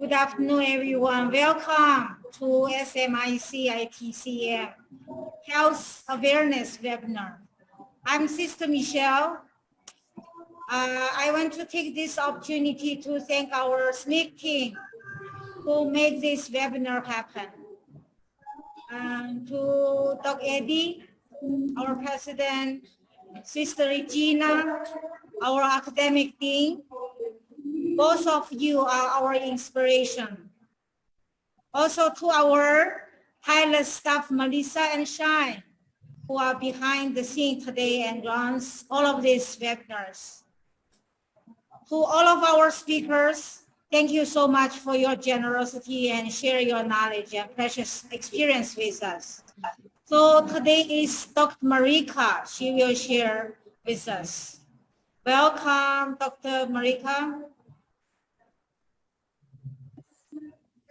Good afternoon, everyone. Welcome to SMIC-ITCM Health Awareness Webinar. I'm Sister Michelle. I want to take this opportunity to thank our SMIC team who made this webinar happen. To Dr. Eddie, our president, Sister Regina, our academic team, both of you are our inspiration. Also to our tireless staff, Melissa and Shine, who are behind the scene today and runs all of these webinars. To all of our speakers, thank you so much for your generosity and share your knowledge and precious experience with us. So today is Dr. Marika. She will share with us. Welcome, Dr. Marika.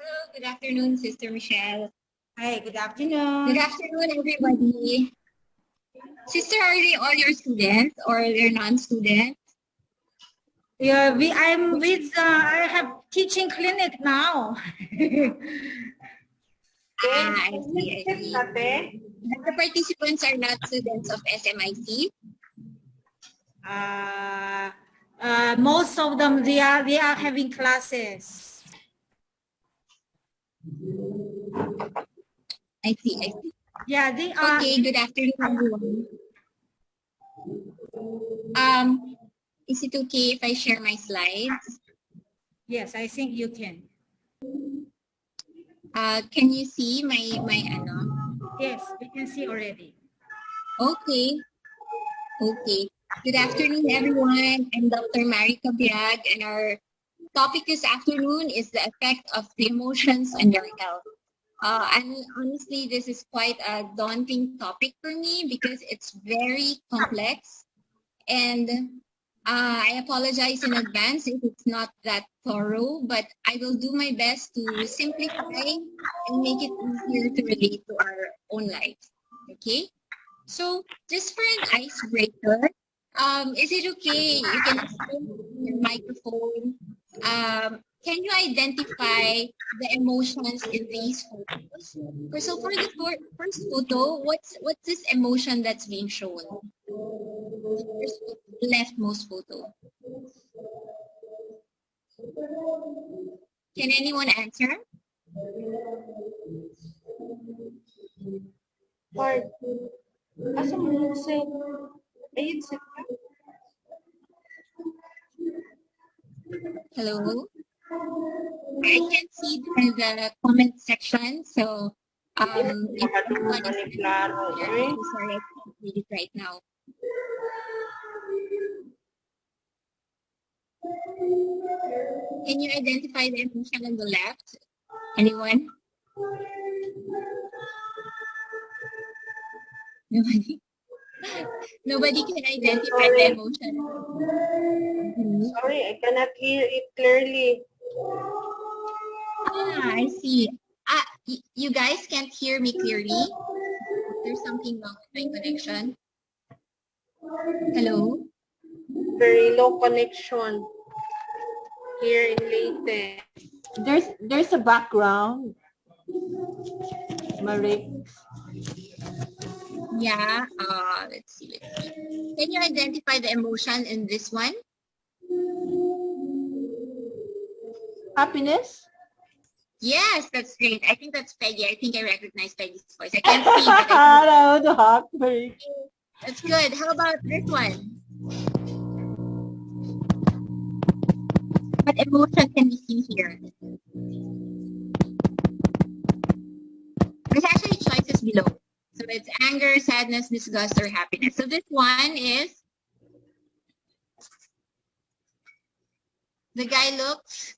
Hello, good afternoon, Sister Michelle. Hi, good afternoon. Good afternoon, everybody. Sister, are they all your students or they're non-students? Yeah, I have teaching clinic now. I see. The participants are not students of SMIC? Most of them, they are having classes. I see. Yeah, they are. Okay, good afternoon, everyone. Is it okay if I share my slides? Yes, I think you can. Can you see my ano? Yes, we can see already. Okay. Good afternoon, everyone. I'm Dr. Marika Biag, and our topic this afternoon is the effect of the emotions on your health. And honestly, this is quite a daunting topic for me because it's very complex. And I apologize in advance if it's not that thorough, but I will do my best to simplify and make it easier to relate to our own lives. Okay? So just for an icebreaker, is it okay? You can explain your microphone. Can you identify the emotions in these photos? So for the first photo, what's this emotion that's being shown? The first leftmost photo. Can anyone answer? Hello? I can see the comment section, so if anyone is there, I'm sorry, I can't read it right now. Can you identify the emotion on the left? Anyone? Nobody? Nobody can identify the emotion. Sorry, I cannot hear it clearly. I see. You guys can't hear me clearly? There's something wrong with my connection. Hello? Very low connection here in Leyte. There's a background, Marika. Yeah, let's see. Can you identify the emotion in this one? Happiness? Yes, that's great. I think that's Peggy. I think I recognize Peggy's voice. I can't see, but I No, that's good. How about this one? What emotion can we see here? There's actually choices below. So it's anger, sadness, disgust, or happiness. So this one is, the guy looks,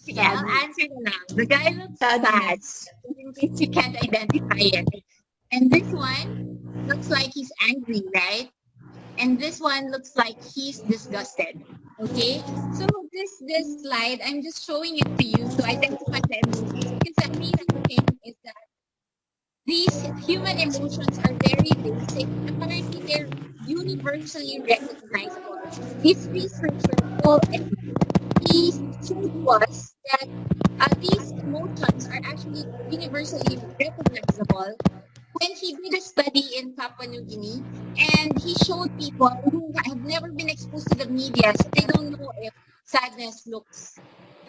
yeah, I'll answer it now. The guy looks sad, in case you can't identify it. And this one looks like he's angry, right? And this one looks like he's disgusted. Okay? So this slide, I'm just showing it to you to identify the emotions, because the amazing thing is that these human emotions are very basic. Apparently, they're universally recognizable. These researchers all agree he showed us that these emotions are actually universally recognizable when he did a study in Papua New Guinea, and he showed people who have never been exposed to the media, so they don't know if sadness looks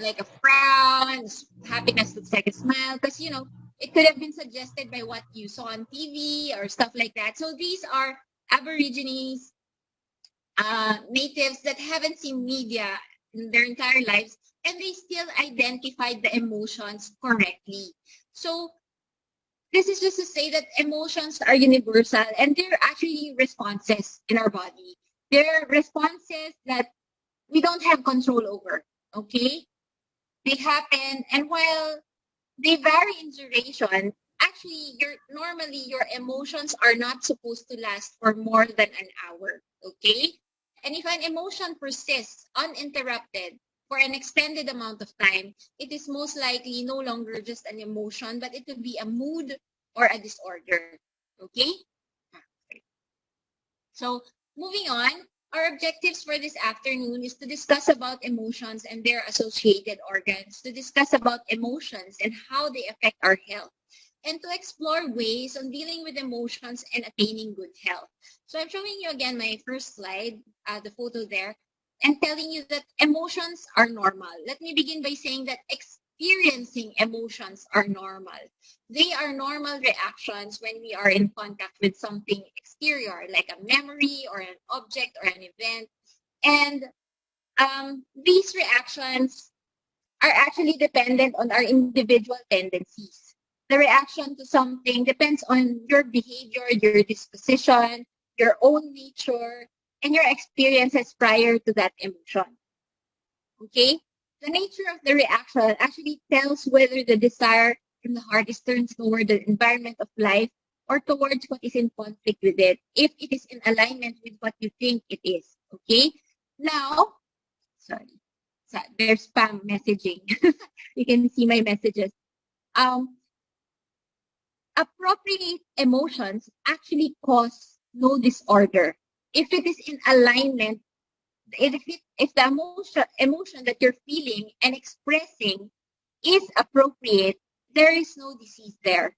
like a frown, happiness looks like a smile, because it could have been suggested by what you saw on TV or stuff like that. So these are Aborigines, natives that haven't seen media in their entire lives, and they still identified the emotions correctly. So this is just to say that emotions are universal and they're actually responses in our body. They're responses that we don't have control over. Okay? They happen, and while they vary in duration, actually normally your emotions are not supposed to last for more than an hour. Okay? And if an emotion persists uninterrupted for an extended amount of time, it is most likely no longer just an emotion, but it could be a mood or a disorder. Okay? So moving on, our objectives for this afternoon is to discuss about emotions and their associated organs, to discuss about emotions and how they affect our health, and to explore ways on dealing with emotions and attaining good health. So I'm showing you again my first slide, the photo there, and telling you that emotions are normal. Let me begin by saying that experiencing emotions are normal. They are normal reactions when we are in contact with something exterior, like a memory or an object or an event. And these reactions are actually dependent on our individual tendencies. The reaction to something depends on your behavior, your disposition, your own nature, and your experiences prior to that emotion. Okay? The nature of the reaction actually tells whether the desire in the heart is turned toward the environment of life or towards what is in conflict with it, if it is in alignment with what you think it is. Okay? Now, sorry. So there's spam messaging. You can see my messages. Appropriate emotions actually cause no disorder. If it is in alignment, if the emotion that you're feeling and expressing is appropriate, there is no disease there.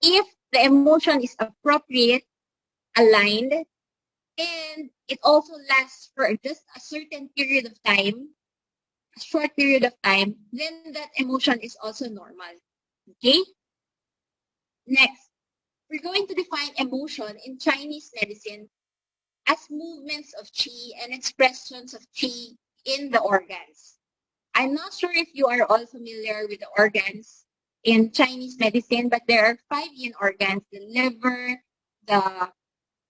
If the emotion is appropriate, aligned, and it also lasts for just a certain period of time, a short period of time, then that emotion is also normal. Okay? Next, we're going to define emotion in Chinese medicine as movements of qi and expressions of qi in the organs. I'm not sure if you are all familiar with the organs in Chinese medicine, but there are 5 yin organs: the liver, the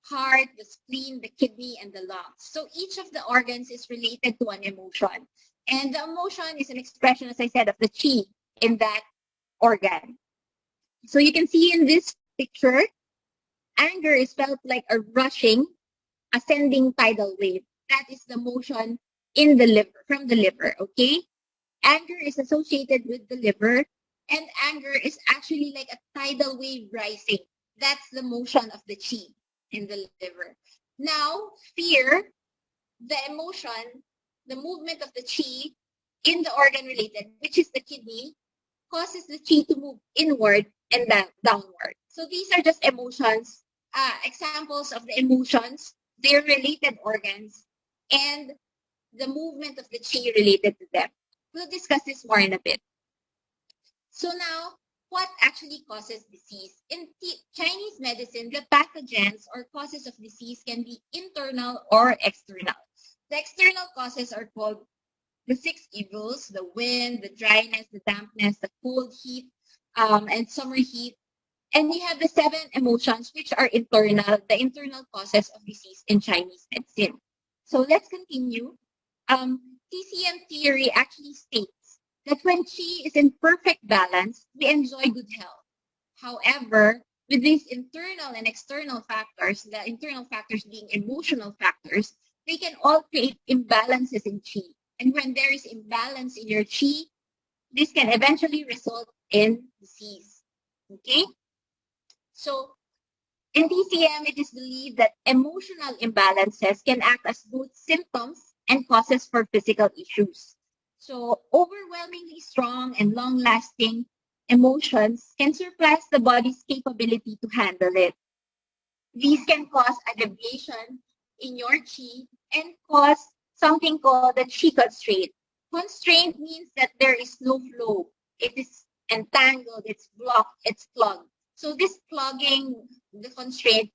heart, the spleen, the kidney, and the lungs. So each of the organs is related to an emotion. And the emotion is an expression, as I said, of the qi in that organ. So you can see in this picture, anger is felt like a rushing, ascending tidal wave. That is the motion in the liver, from the liver, okay? Anger is associated with the liver, and anger is actually like a tidal wave rising. That's the motion of the qi in the liver. Now, fear, the emotion, the movement of the qi in the organ related, which is the kidney, causes the qi to move inward and downward. So these are just emotions, examples of the emotions, their related organs, and the movement of the qi related to them. We'll discuss this more in a bit. So now, what actually causes disease? In Chinese medicine, the pathogens or causes of disease can be internal or external. The external causes are called the 6 evils: the wind, the dryness, the dampness, the cold, heat, and summer heat. And we have the 7 emotions, which are internal, the internal causes of disease in Chinese medicine. So let's continue. TCM theory actually states that when qi is in perfect balance, we enjoy good health. However, with these internal and external factors, the internal factors being emotional factors, they can all create imbalances in qi. And when there is imbalance in your qi, this can eventually result in disease. Okay? So in TCM, it is believed that emotional imbalances can act as both symptoms and causes for physical issues. So overwhelmingly strong and long-lasting emotions can surpass the body's capability to handle it. These can cause a deviation in your chi and cause something called the chi constraint. Constraint means that there is no flow. It is entangled, it's blocked, it's clogged. So this clogging, the constraint,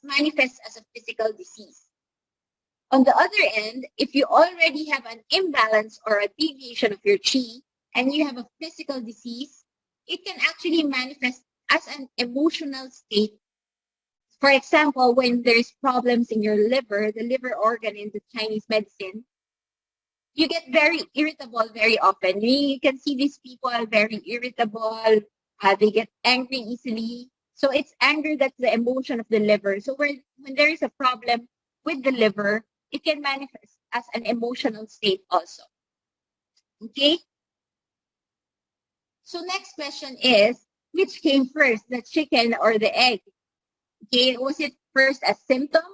manifests as a physical disease. On the other end, if you already have an imbalance or a deviation of your chi and you have a physical disease, it can actually manifest as an emotional state. For example, when there's problems in your liver, the liver organ in the Chinese medicine, you get very irritable very often. You can see these people are very irritable. They get angry easily. So it's anger that's the emotion of the liver. So when there is a problem with the liver, it can manifest as an emotional state also. Okay? So next question is, which came first, the chicken or the egg? Okay, was it first a symptom?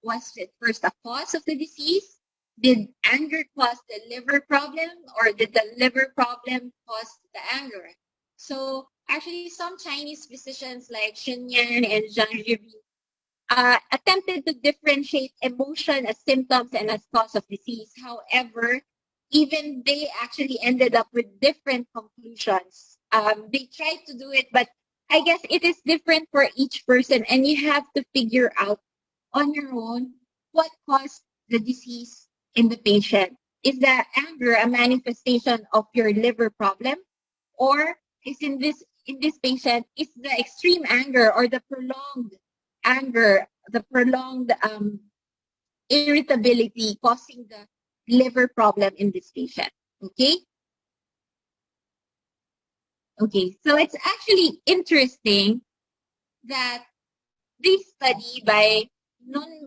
Was it first a cause of the disease? Did anger cause the liver problem, or did the liver problem cause the anger? So actually, some Chinese physicians like Xinyan and Zhang Zhibi attempted to differentiate emotion as symptoms and as cause of disease. However, even they actually ended up with different conclusions. They tried to do it, but I guess it is different for each person, and you have to figure out on your own what caused the disease in the patient. Is the anger a manifestation of your liver problem, or is in this patient is the extreme anger or the prolonged anger, the prolonged irritability causing the liver problem in this patient? Okay. Okay, so it's actually interesting that this study by Numenma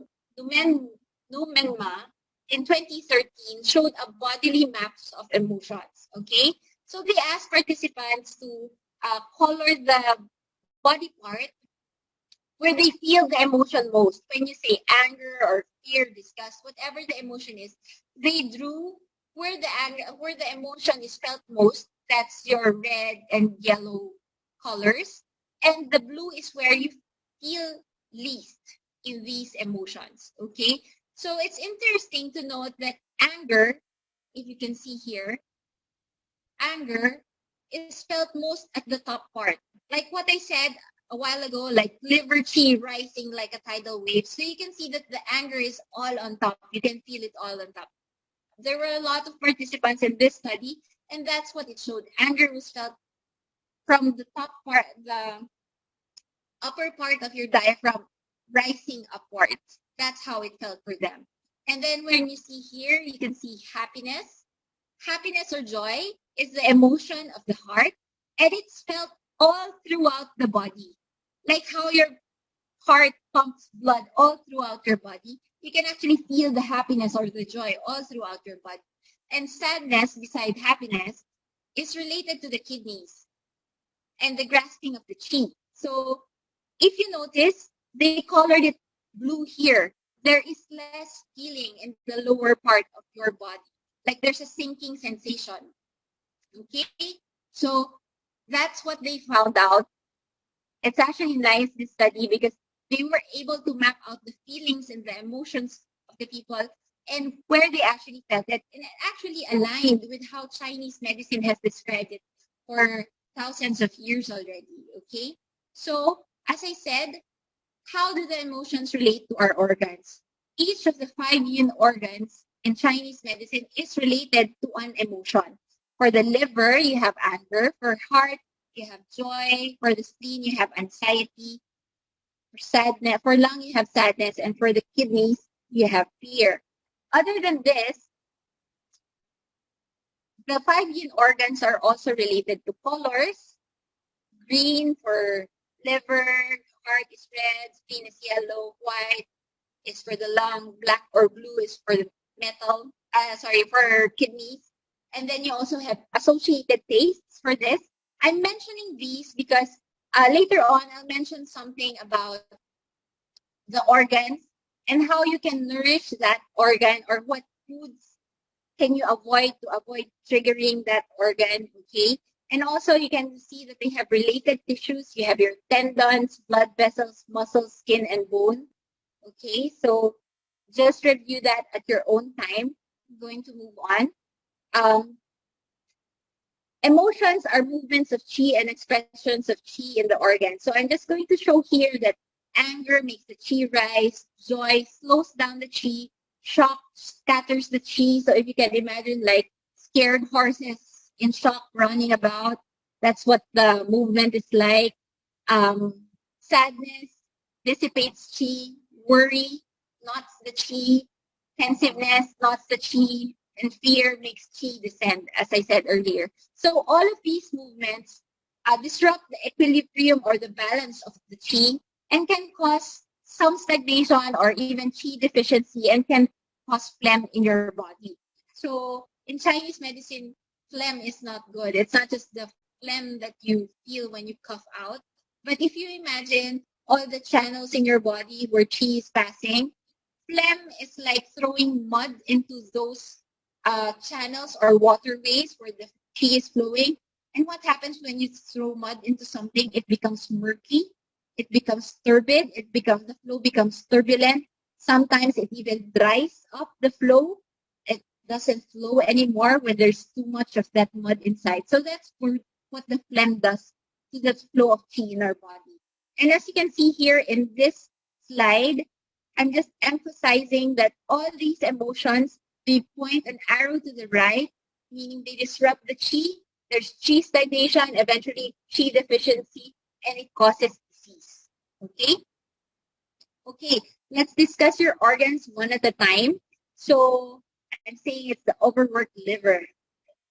in 2013 showed a bodily maps of emotions. Okay, so they asked participants to color the body part where they feel the emotion most. When you say anger or fear, disgust, whatever the emotion is, they drew where the anger, where the emotion is felt most. That's your red and yellow colors, and the blue is where you feel least in these emotions. Okay, so it's interesting to note that anger, if you can see here, anger is felt most at the top part. Like what I said a while ago, like liver chi rising like a tidal wave. So you can see that the anger is all on top. You can feel it all on top. There were a lot of participants in this study, and that's what it showed. Anger was felt from the top part, the upper part of your diaphragm rising upwards. That's how it felt for them. And then when you see here, you can see happiness. Happiness or joy is the emotion of the heart, and it's felt all throughout the body. Like how your heart pumps blood all throughout your body, you can actually feel the happiness or the joy all throughout your body. And sadness, beside happiness, is related to the kidneys and the grasping of the chi. So if you notice, they colored it blue here. There is less feeling in the lower part of your body. Like there's a sinking sensation. Okay? So that's what they found out. It's actually nice, this study, because they were able to map out the feelings and the emotions of the people and where they actually felt it. And it actually aligned with how Chinese medicine has described it for thousands of years already. Okay? So, as I said, how do the emotions relate to our organs? Each of the 5 yin organs in Chinese medicine is related to an emotion. For the liver, you have anger. For heart, you have joy. For the spleen, you have anxiety. For sadness, for lung, you have sadness. And for the kidneys, you have fear. Other than this, the 5 yin organs are also related to colors. Green for liver, heart is red, spleen is yellow, white is for the lung, black or blue is for the for kidneys. And then you also have associated tastes for this. I'm mentioning these because later on I'll mention something about the organs and how you can nourish that organ or what foods can you avoid to avoid triggering that organ, okay? And also you can see that they have related tissues. You have your tendons, blood vessels, muscles, skin, and bone, okay? So just review that at your own time. I'm going to move on. Emotions are movements of chi and expressions of chi in the organ. So I'm just going to show here that anger makes the chi rise, joy slows down the chi, shock scatters the chi. So if you can imagine like scared horses in shock running about, that's what the movement is like. Sadness dissipates chi, worry knots the chi, pensiveness knots the chi, and fear makes chi descend, as I said earlier. So all of these movements disrupt the equilibrium or the balance of the chi and can cause some stagnation or even chi deficiency and can cause phlegm in your body. So in Chinese medicine, phlegm is not good. It's not just the phlegm that you feel when you cough out. But if you imagine all the channels in your body where chi is passing, phlegm is like throwing mud into those channels or waterways where the chi is flowing. And what happens when you throw mud into something? It becomes murky. It becomes turbid. The flow becomes turbulent. Sometimes it even dries up the flow. It doesn't flow anymore when there's too much of that mud inside. So that's what the phlegm does to the flow of chi in our body. And as you can see here in this slide, I'm just emphasizing that all these emotions, they point an arrow to the right, meaning they disrupt the chi. There's chi stagnation, eventually chi deficiency, and it causes disease. Okay? Okay, let's discuss your organs one at a time. So I'm saying it's the overworked liver.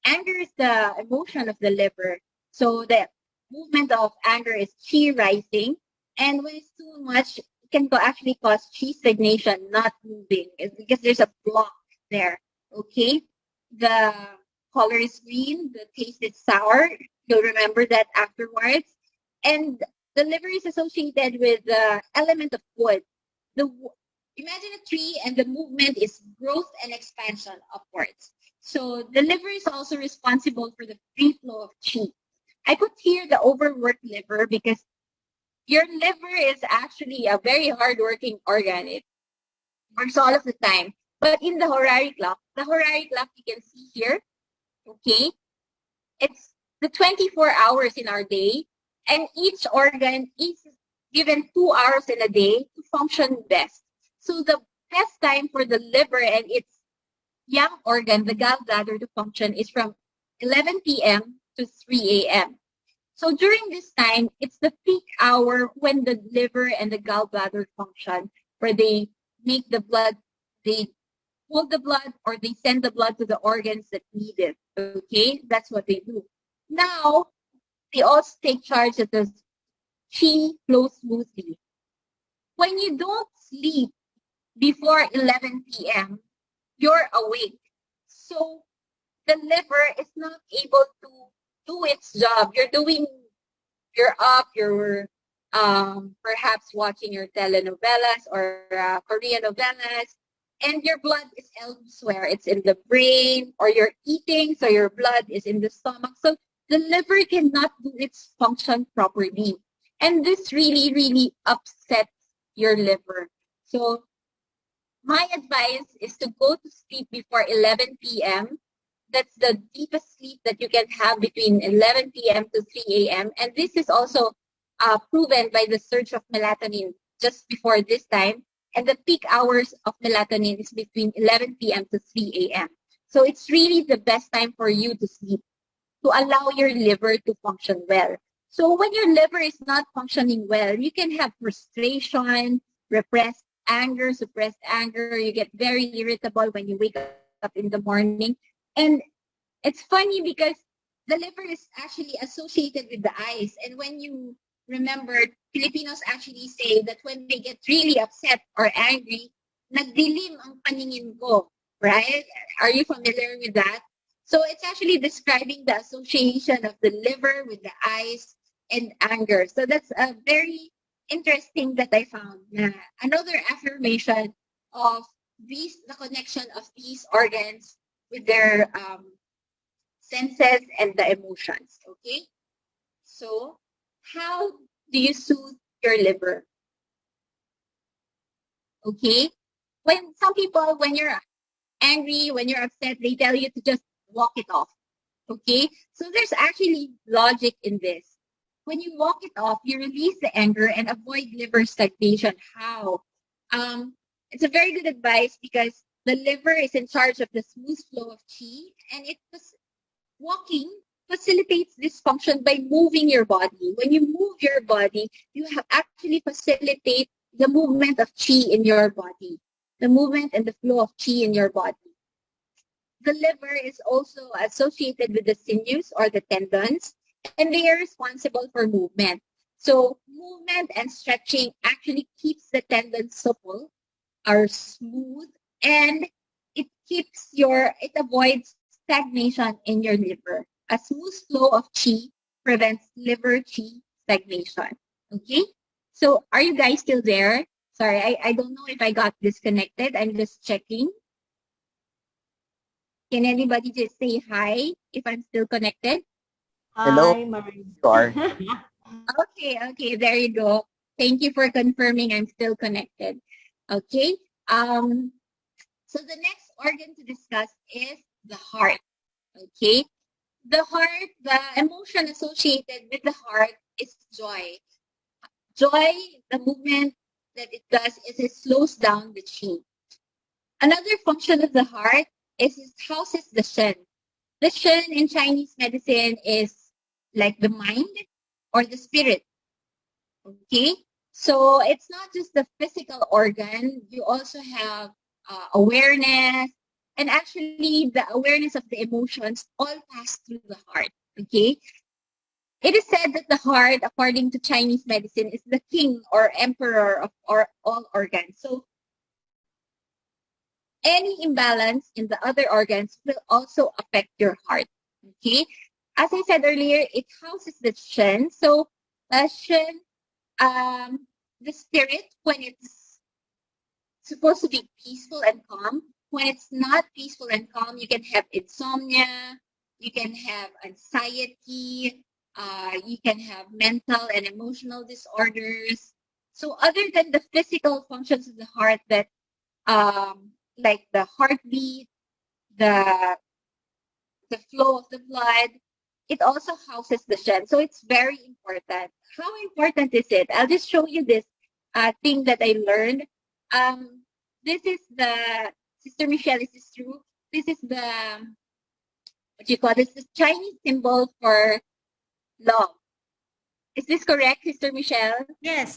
Anger is the emotion of the liver. So the movement of anger is chi rising. And when it's too much, it can actually cause chi stagnation, not moving. It's because there's a block there. Okay? The color is green. The taste is sour. You'll remember that afterwards. And the liver is associated with the element of wood. Imagine a tree and the movement is growth and expansion upwards. So the liver is also responsible for the free flow of chi. I put here the overworked liver because your liver is actually a very hardworking organ. It works all of the time. But in the horary clock you can see here, okay, it's the 24 hours in our day, and each organ is given 2 hours in a day to function best. So the best time for the liver and its young organ, the gallbladder, to function is from 11 p.m. to 3 a.m. So during this time, it's the peak hour when the liver and the gallbladder function, where they make the blood, they hold the blood, or they send the blood to the organs that need it. Okay, that's what they do. Now, they also take charge that the chi flows smoothly. When you don't sleep before 11 p.m., you're awake. So the liver is not able to do its job. You're up, you're perhaps watching your telenovelas or Korean novelas, and your blood is elsewhere. It's in the brain, or you're eating, so your blood is in the stomach. So the liver cannot do its function properly. And this really, really upsets your liver. So my advice is to go to sleep before 11 p.m. That's the deepest sleep that you can have, between 11 p.m. to 3 a.m. And this is also proven by the surge of melatonin just before this time. And the peak hours of melatonin is between 11 p.m. to 3 a.m. So it's really the best time for you to sleep, to allow your liver to function well. So when your liver is not functioning well, you can have frustration, suppressed anger. You get very irritable when you wake up in the morning. And it's funny because the liver is actually associated with the eyes. And when you remember, Filipinos actually say that when they get really upset or angry, nagdilim ang paningin ko, right? Are you familiar with that? So it's actually describing the association of the liver with the eyes and anger. So that's a very interesting that I found. Another affirmation of the connection of these organs with their senses and the emotions. Okay, so how do you soothe your liver? Okay, when some people, when you're angry, when you're upset, they tell you to just walk it off. Okay, so there's actually logic in this. When you walk it off, you release the anger and avoid liver stagnation. How? It's a very good advice because the liver is in charge of the smooth flow of qi, and walking facilitates this function by moving your body. When you move your body, you have actually facilitate the movement of qi in your body, the movement and the flow of qi in your body. The liver is also associated with the sinews or the tendons, and they are responsible for movement. So movement and stretching actually keeps the tendons supple or smooth, and it avoids stagnation in your liver. A smooth flow of qi prevents liver qi stagnation. Okay? So are you guys still there? Sorry, I don't know if I got disconnected. I'm just checking. Can anybody just say hi if I'm still connected? Hello. Hi, Marika. You are. Okay, there you go. Thank you for confirming I'm still connected. Okay. So the next organ to discuss is the heart. Okay. The heart, the emotion associated with the heart is joy. Joy, the movement that it does is it slows down the qi. Another function of the heart is it houses the shen. The shen in Chinese medicine is like the mind or the spirit. Okay, so it's not just the physical organ. You also have awareness, and actually the awareness of the emotions all pass through the heart. Okay, it is said that the heart, according to Chinese medicine, is the king or emperor of all organs. So any imbalance in the other organs will also affect your heart. Okay, as I said earlier, it houses the shen. So shen, the spirit, when it's supposed to be peaceful and calm, when it's not peaceful and calm, you can have insomnia, you can have anxiety, you can have mental and emotional disorders. So other than the physical functions of the heart that like the heartbeat, the flow of the blood, it also houses the shen. So it's very important. How important is it? I'll just show you this thing that I learned. This is the, Sister Michelle, is this true? This is the, what you call this, the Chinese symbol for love. Is this correct, Sister Michelle? Yes,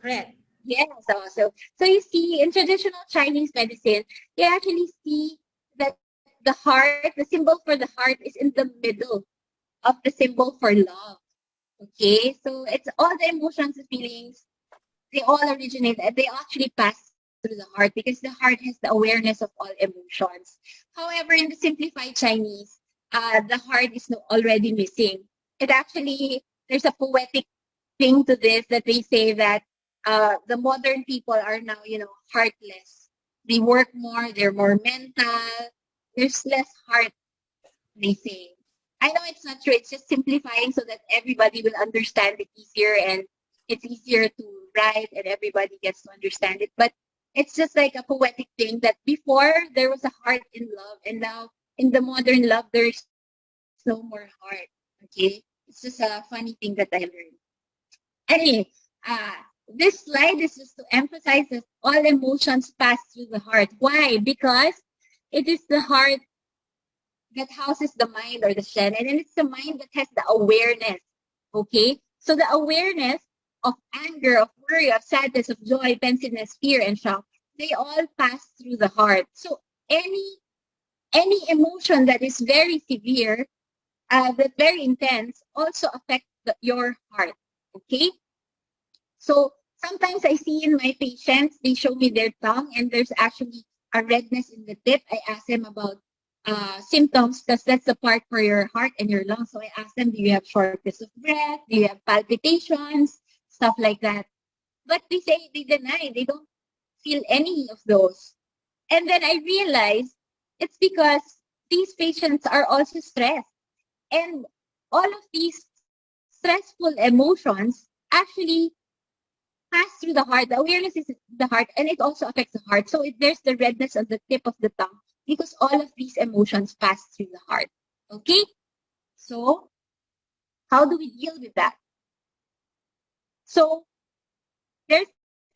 correct. Yes, so you see, in traditional Chinese medicine, you actually see that the heart, the symbol for the heart is in the middle of the symbol for love. Okay, so it's all the emotions and feelings, they all originate, they actually pass through the heart because the heart has the awareness of all emotions. However, in the simplified Chinese, the heart is already missing. It actually, there's a poetic thing to this that they say that the modern people are now, heartless. They work more, they're more mental, there's less heart, they say. I know it's not true. It's just simplifying so that everybody will understand it easier and it's easier to write and everybody gets to understand it. But it's just like a poetic thing that before there was a heart in love and now in the modern love there's no more heart. Okay? It's just a funny thing that I learned. Anyway, this slide is just to emphasize that all emotions pass through the heart. Why? Because it is the heart that houses the mind or the shen, and then it's the mind that has the awareness. Okay, so the awareness of anger, of worry, of sadness, of joy, pensiveness, fear, and shock, they all pass through the heart. So any emotion that is very severe, that very intense, also affects your heart. Okay, so sometimes I see in my patients, they show me their tongue, and there's actually a redness in the tip. I ask them about symptoms because that's the part for your heart and your lungs. So I ask them, do you have shortness of breath? Do you have palpitations? Stuff like that. But they say, they deny, they don't feel any of those. And then I realize it's because these patients are also stressed. And all of these stressful emotions actually pass through the heart. The awareness is the heart, and it also affects the heart. So there's the redness on the tip of the tongue because all of these emotions pass through the heart. Okay? So how do we deal with that? So there's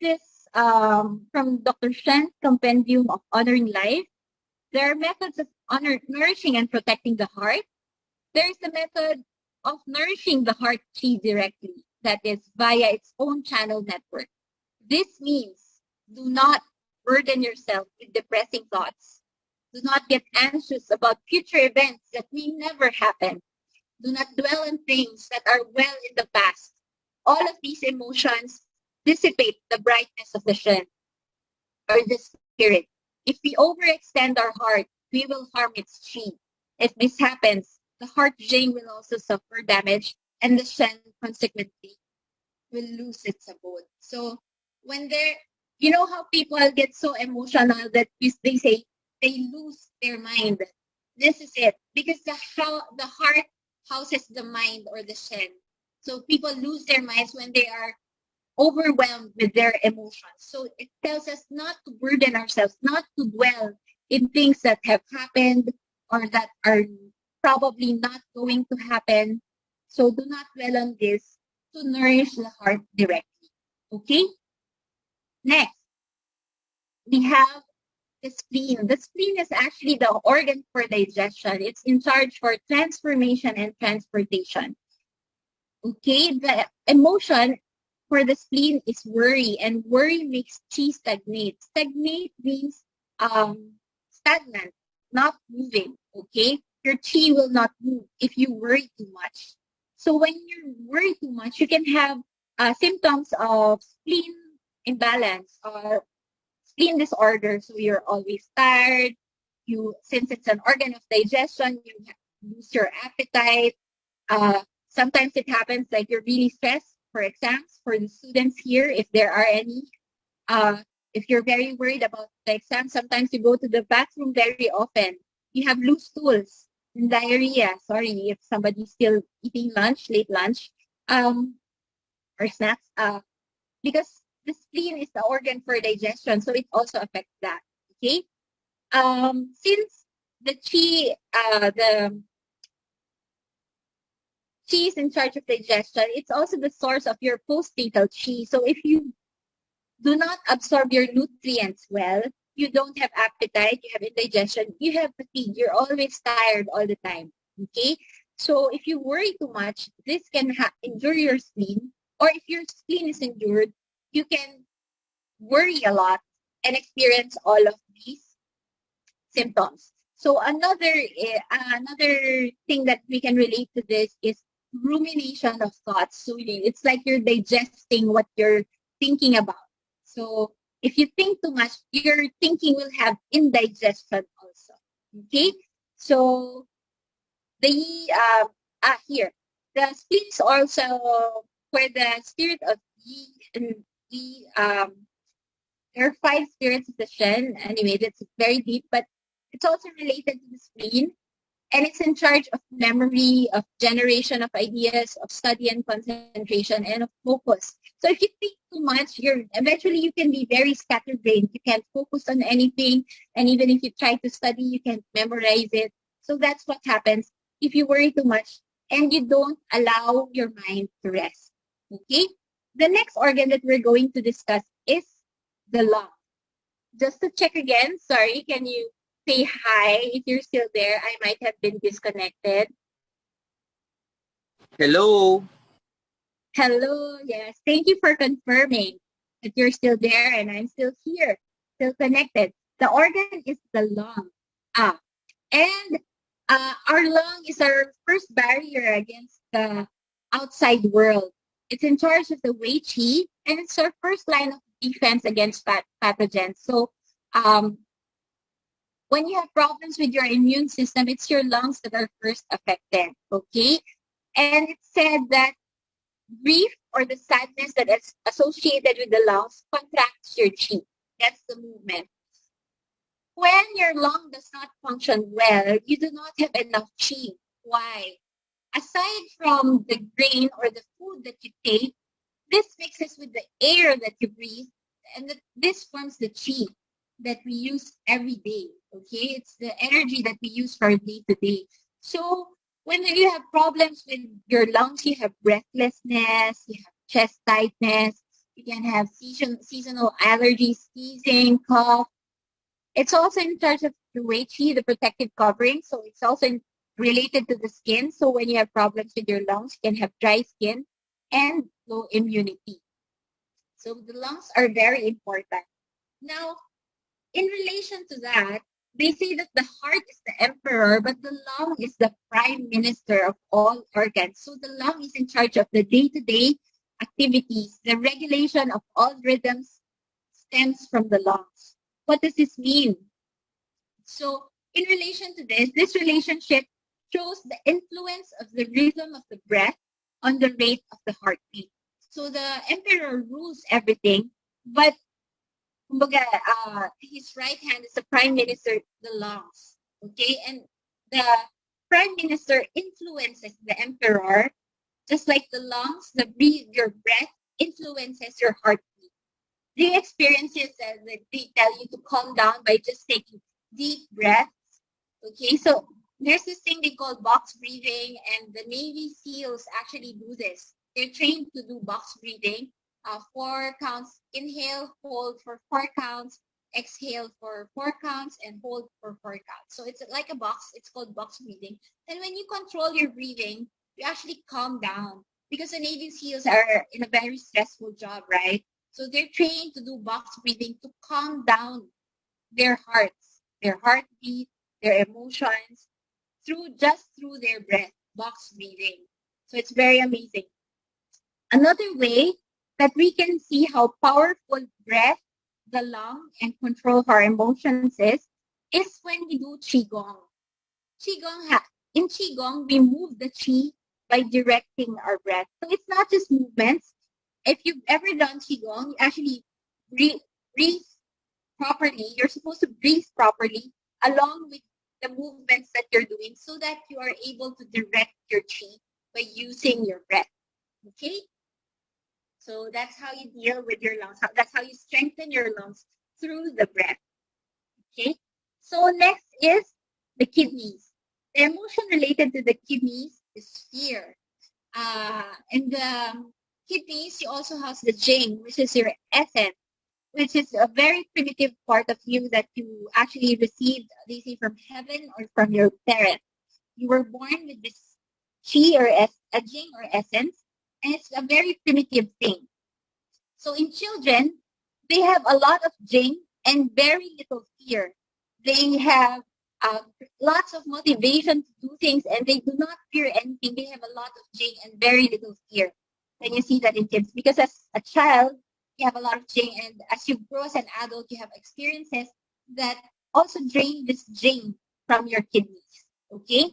this from Dr. Shen's Compendium of Honoring Life. There are methods of nourishing and protecting the heart. There's the method of nourishing the heart chi directly, that is via its own channel network. This means do not burden yourself with depressing thoughts. Do not get anxious about future events that may never happen. Do not dwell on things that are well in the past. All of these emotions dissipate the brightness of the Shen or the spirit. If we overextend our heart, we will harm its chi. If this happens, the heart jing will also suffer damage, and the Shen consequently will lose its abode. So when they're, you know how people get so emotional that they say they lose their mind. This is it, because the heart houses the mind or the Shen. So people lose their minds when they are overwhelmed with their emotions. So it tells us not to burden ourselves, not to dwell in things that have happened or that are probably not going to happen. So do not dwell on this, to nourish the heart directly. Okay? Next, we have the spleen. The spleen is actually the organ for digestion. It's in charge for transformation and transportation. Okay? The emotion for the spleen is worry, and worry makes chi stagnate. Stagnate means stagnant, not moving. Okay? Your chi will not move if you worry too much. So when you worry too much, you can have symptoms of spleen imbalance or spleen disorder. So you're always tired. Since it's an organ of digestion, you lose your appetite. Sometimes it happens like you're really stressed for exams. For the students here, if there are any, if you're very worried about the exam, sometimes you go to the bathroom very often. You have loose stools, diarrhea. Sorry if somebody's still eating lunch, late lunch, or snacks. Because the spleen is the organ for digestion, so it also affects that. Okay. Since the chi is in charge of digestion, it's also the source of your postnatal chi. So if you do not absorb your nutrients well, you don't have appetite, you have indigestion, you have fatigue, you're always tired all the time. Okay? So if you worry too much, this can injure your spleen, or if your spleen is injured, you can worry a lot and experience all of these symptoms. So another thing that we can relate to this is rumination of thoughts. So it's like you're digesting what you're thinking about. So if you think too much, your thinking will have indigestion also. Okay? So here, the spleen is also for the spirit of Yi and Yi. There are 5 spirits of the Shen. Anyway, that's very deep, but it's also related to the spleen. And it's in charge of memory, of generation of ideas, of study and concentration, and of focus. So if you think too much, eventually you can be very scatterbrained. You can't focus on anything. And even if you try to study, you can't memorize it. So that's what happens if you worry too much and you don't allow your mind to rest. Okay? The next organ that we're going to discuss is the lung. Just to check again, sorry, can you say hi if you're still there? I might have been disconnected. Hello. Hello, yes. Thank you for confirming that you're still there and I'm still here, still connected. The organ is the lung. And our lung is our first barrier against the outside world. It's in charge of the Wei Qi, and it's our first line of defense against pathogens. So when you have problems with your immune system, it's your lungs that are first affected, okay? And it's said that grief or the sadness that is associated with the lungs contracts your chi. That's the movement. when your lung does not function well, you do not have enough qi. Why? Aside from the grain or the food that you take, this mixes with the air that you breathe, and this forms the qi that we use every day. Okay, it's the energy that we use for day to day. So when you have problems with your lungs, you have breathlessness, you have chest tightness, you can have seasonal allergies, sneezing, cough. It's also in charge of the qi, the protective covering. So it's also related to the skin. So when you have problems with your lungs, you can have dry skin and low immunity. So the lungs are very important. Now, in relation to that, they say that the heart is the emperor, but the lung is the prime minister of all organs. So the lung is in charge of the day-to-day activities. The regulation of all rhythms stems from the lungs. What does this mean? So in relation to this relationship shows the influence of the rhythm of the breath on the rate of the heartbeat. So the emperor rules everything, but his right hand is the prime minister, the lungs. Okay, and the prime minister influences the emperor, just like the lungs. Your breath influences your heartbeat. The experiences that they tell you to calm down by just taking deep breaths. Okay, so there's this thing they call box breathing, and the Navy SEALs actually do this. They're trained to do box breathing. 4 counts, inhale, hold for 4 counts, exhale for 4 counts, and hold for 4 counts. So it's like a box. It's called box breathing. And when you control your breathing, you actually calm down, because the Navy SEALs are in a very stressful job, right? So they're trained to do box breathing to calm down their hearts, their heartbeat, their emotions, through their breath, box breathing. So it's very amazing. Another way that we can see how powerful breath, the lung, and control of our emotions is when we do Qigong. In Qigong, we move the Qi by directing our breath. So it's not just movements. If you've ever done Qigong, you actually breathe properly. You're supposed to breathe properly along with the movements that you're doing, so that you are able to direct your Qi by using your breath. Okay? So that's how you deal with your lungs. That's how you strengthen your lungs, through the breath. Okay? So next is the kidneys. The emotion related to the kidneys is fear. In the kidneys, you also have the jing, which is your essence, which is a very primitive part of you that you actually received, they say, from heaven or from your parents. You were born with this chi or a jing or essence, and it's a very primitive thing. So in children, they have a lot of jing and very little fear. They have lots of motivation to do things, and they do not fear anything. They have a lot of jing and very little fear. And you see that in kids, because as a child, you have a lot of jing, and as you grow as an adult, you have experiences that also drain this jing from your kidneys. Okay?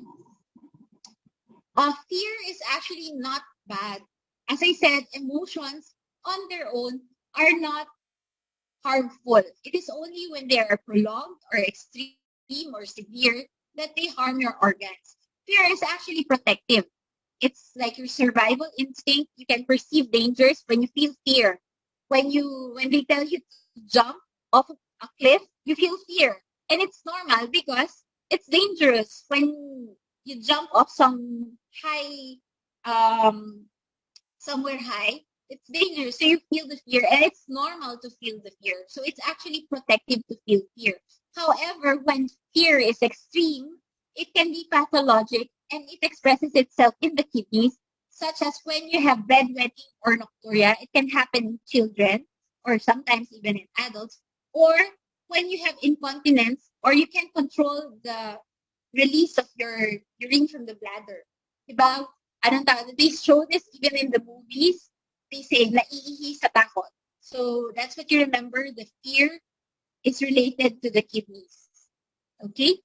Fear is actually not bad. As I said, emotions on their own are not harmful. It is only when they are prolonged or extreme or severe that they harm your organs. Fear is actually protective. It's like your survival instinct. You can perceive dangers when you feel fear. When they tell you to jump off a cliff, you feel fear. And it's normal because it's dangerous when you jump off some high, somewhere high. It's dangerous. So you feel the fear, and it's normal to feel the fear. So it's actually protective to feel fear. However, when fear is extreme, it can be pathologic, and it expresses itself in the kidneys, such as when you have bedwetting or nocturia. It can happen in children, or sometimes even in adults, or when you have incontinence, or you can control the release of your urine from the bladder. Diba? They show this even in the movies. They say, naiihi sa takot. So that's what you remember. The fear is related to the kidneys. Okay?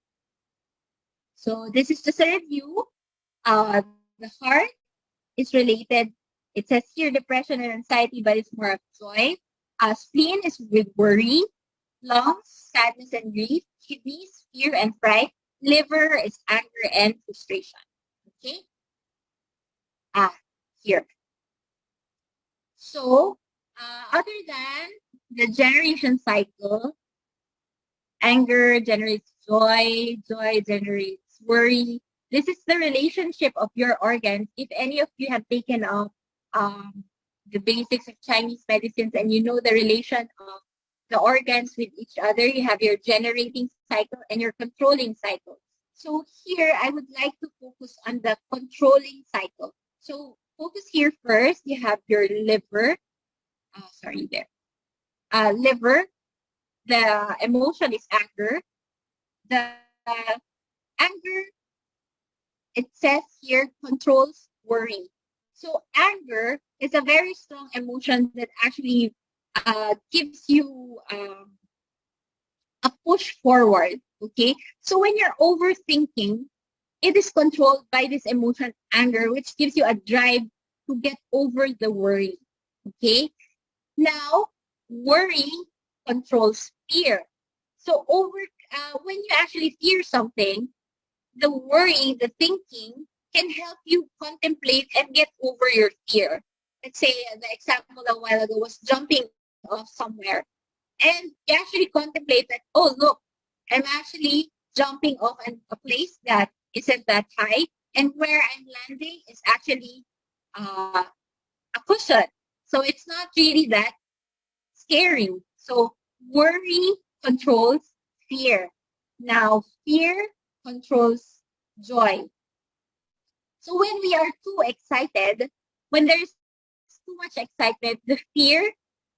So this is just a review. The heart is related. It says here depression and anxiety, but it's more of joy. Spleen is with worry. Lungs, sadness and grief. Kidneys, fear and fright. Liver is anger and frustration. Okay? Here. So, other than the generation cycle, anger generates joy, joy generates worry. This is the relationship of your organs. If any of you have taken up the basics of Chinese medicines and you know the relation of the organs with each other, you have your generating cycle and your controlling cycle. So here, I would like to focus on the controlling cycle. So focus here first. You have your liver. Liver. The emotion is anger. The anger, it says here, controls worry. So anger is a very strong emotion that actually gives you a push forward. Okay. So when you're overthinking, it is controlled by this emotion, anger, which gives you a drive to get over the worry. Okay. Now, worry controls fear. So when you actually fear something, the worry, the thinking can help you contemplate and get over your fear. Let's say the example a while ago was jumping off somewhere. And you actually contemplate that, oh, look, I'm actually jumping off a place that isn't that high. And where I'm landing is actually a cushion. So it's not really that scary. So worry controls fear. Now, fear controls joy. So when we are too excited, when there's too much excitement, the fear,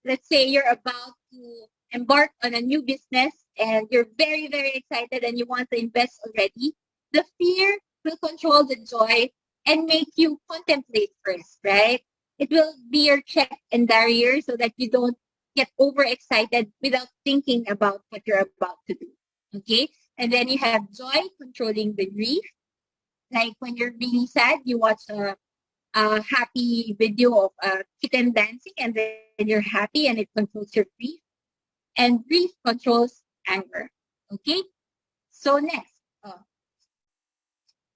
let's say you're about to embark on a new business and you're very, very excited and you want to invest already, the fear will control the joy and make you contemplate first, right? It will be your check and barrier so that you don't get overexcited without thinking about what you're about to do. Okay? And then you have joy controlling the grief. Like when you're really sad, you watch a happy video of a kitten dancing and then you're happy and it controls your grief. And grief controls anger. Okay? So next.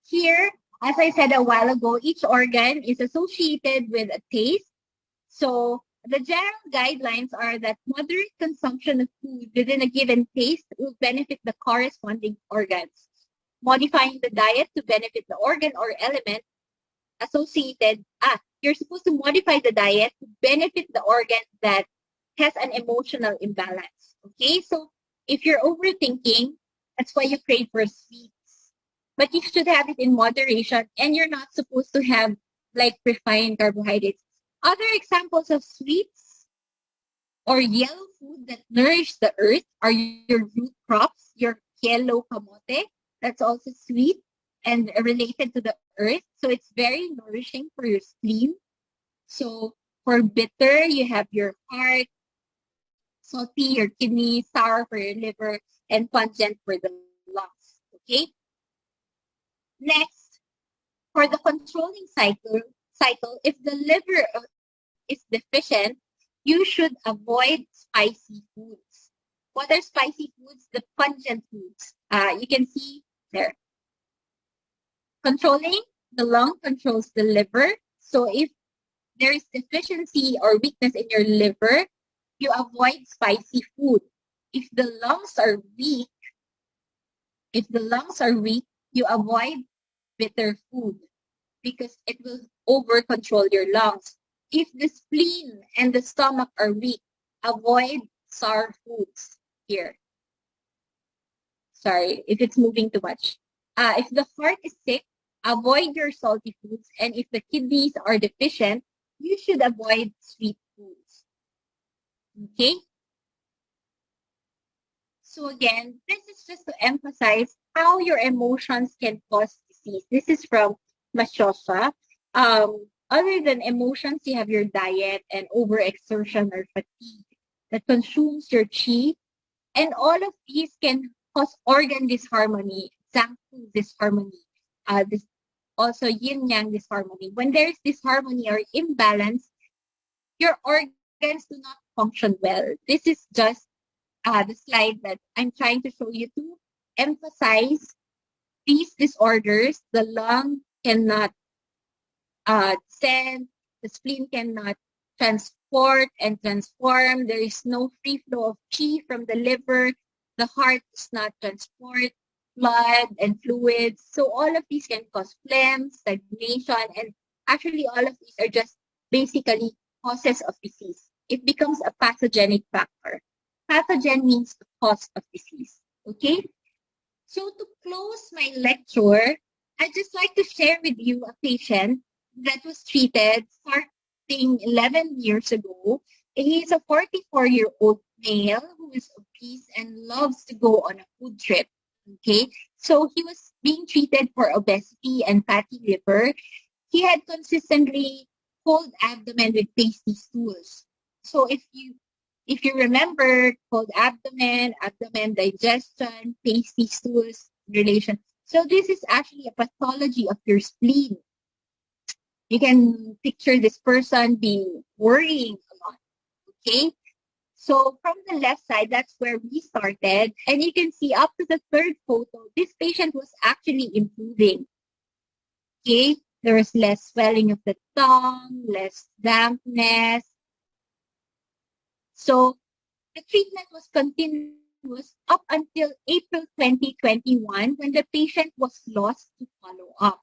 Here, as I said a while ago, each organ is associated with a taste. So the general guidelines are that moderate consumption of food within a given taste will benefit the corresponding organs. Modifying the diet to benefit the organ or element associated. You're supposed to modify the diet to benefit the organ that has an emotional imbalance. Okay, so if you're overthinking, that's why you crave for sweets. But you should have it in moderation, and you're not supposed to have like refined carbohydrates. Other examples of sweets or yellow food that nourish the earth are your root crops, your yellow kamote. That's also sweet and related to the earth. So it's very nourishing for your spleen. So for bitter, you have your heart, salty, your kidney, sour for your liver, and pungent for the lungs. Okay? Next, for the controlling cycle, if the liver is deficient, you should avoid spicy foods. What are spicy foods? The pungent foods. You can see there. Controlling the lung controls the liver. So if there is deficiency or weakness in your liver, you avoid spicy food. If the lungs are weak, you avoid bitter food because it will over control your lungs. If the spleen and the stomach are weak, avoid sour foods here. Sorry, if it's moving too much. If the heart is sick, avoid your salty foods. And if the kidneys are deficient, you should avoid sweet foods. Okay? So again, this is just to emphasize how your emotions can cause disease. This is from Mashosha. Other than emotions, you have your diet and overexertion or fatigue that consumes your chi. And all of these can cause organ disharmony, Zangfu disharmony, also yin-yang disharmony. When there is disharmony or imbalance, your organs do not function well. This is just the slide that I'm trying to show you to emphasize these disorders. The lung cannot send, the spleen cannot transport and transform. There is no free flow of qi from the liver. The heart does not transport blood and fluids. So all of these can cause phlegm, stagnation, and actually all of these are just basically causes of disease. It becomes a pathogenic factor. Pathogen means the cause of disease. Okay? So to close my lecture, I'd just like to share with you a patient that was treated starting 11 years ago. He's a 44-year-old male who is obese and loves to go on a food trip. Okay, so he was being treated for obesity and fatty liver. He had consistently cold abdomen with pasty stools. So if you remember, cold abdomen, abdomen digestion, pasty stools relation. So this is actually a pathology of your spleen. You can picture this person being worrying a lot. Okay. So from the left side, that's where we started. And you can see up to the third photo, this patient was actually improving. Okay. There was less swelling of the tongue, less dampness. So the treatment was continuous up until April 2021 when the patient was lost to follow up.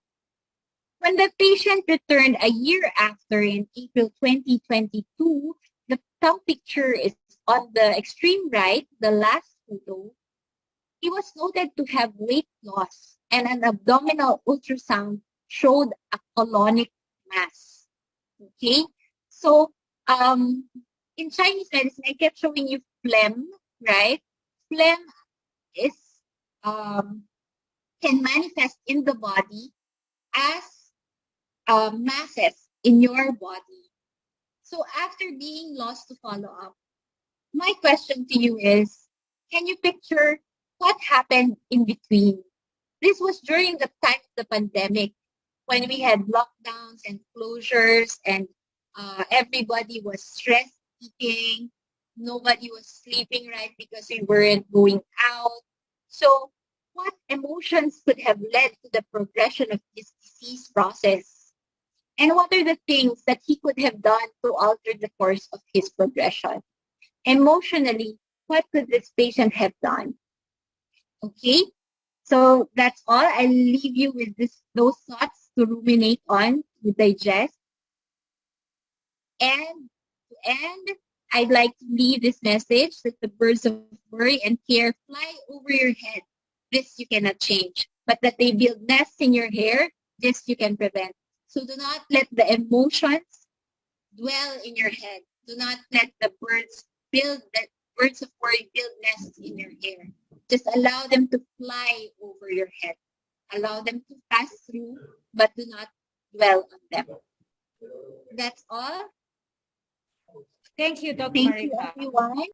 When the patient returned a year after in April 2022, the top picture is on the extreme right, the last photo. He was noted to have weight loss and an abdominal ultrasound showed a colonic mass. Okay, so in Chinese medicine, I kept showing you phlegm, right? Phlegm is can manifest in the body as masses in your body. So after being lost to follow up, my question to you is, can you picture what happened in between? This was during the time of the pandemic when we had lockdowns and closures and everybody was stress eating. Nobody was sleeping right because we weren't going out. So what emotions could have led to the progression of this disease process? And what are the things that he could have done to alter the course of his progression? Emotionally, what could this patient have done? Okay, so that's all. I'll leave you with those thoughts to ruminate on, to digest. And to end, I'd like to leave this message that the birds of worry and care fly over your head. This you cannot change. But that they build nests in your hair, this you can prevent. So do not let the emotions dwell in your head. Do not let the birds of worry build nests in your hair. Just allow them to fly over your head. Allow them to pass through, but do not dwell on them. That's all. Thank you, Dr. Thank you, Marika. everyone.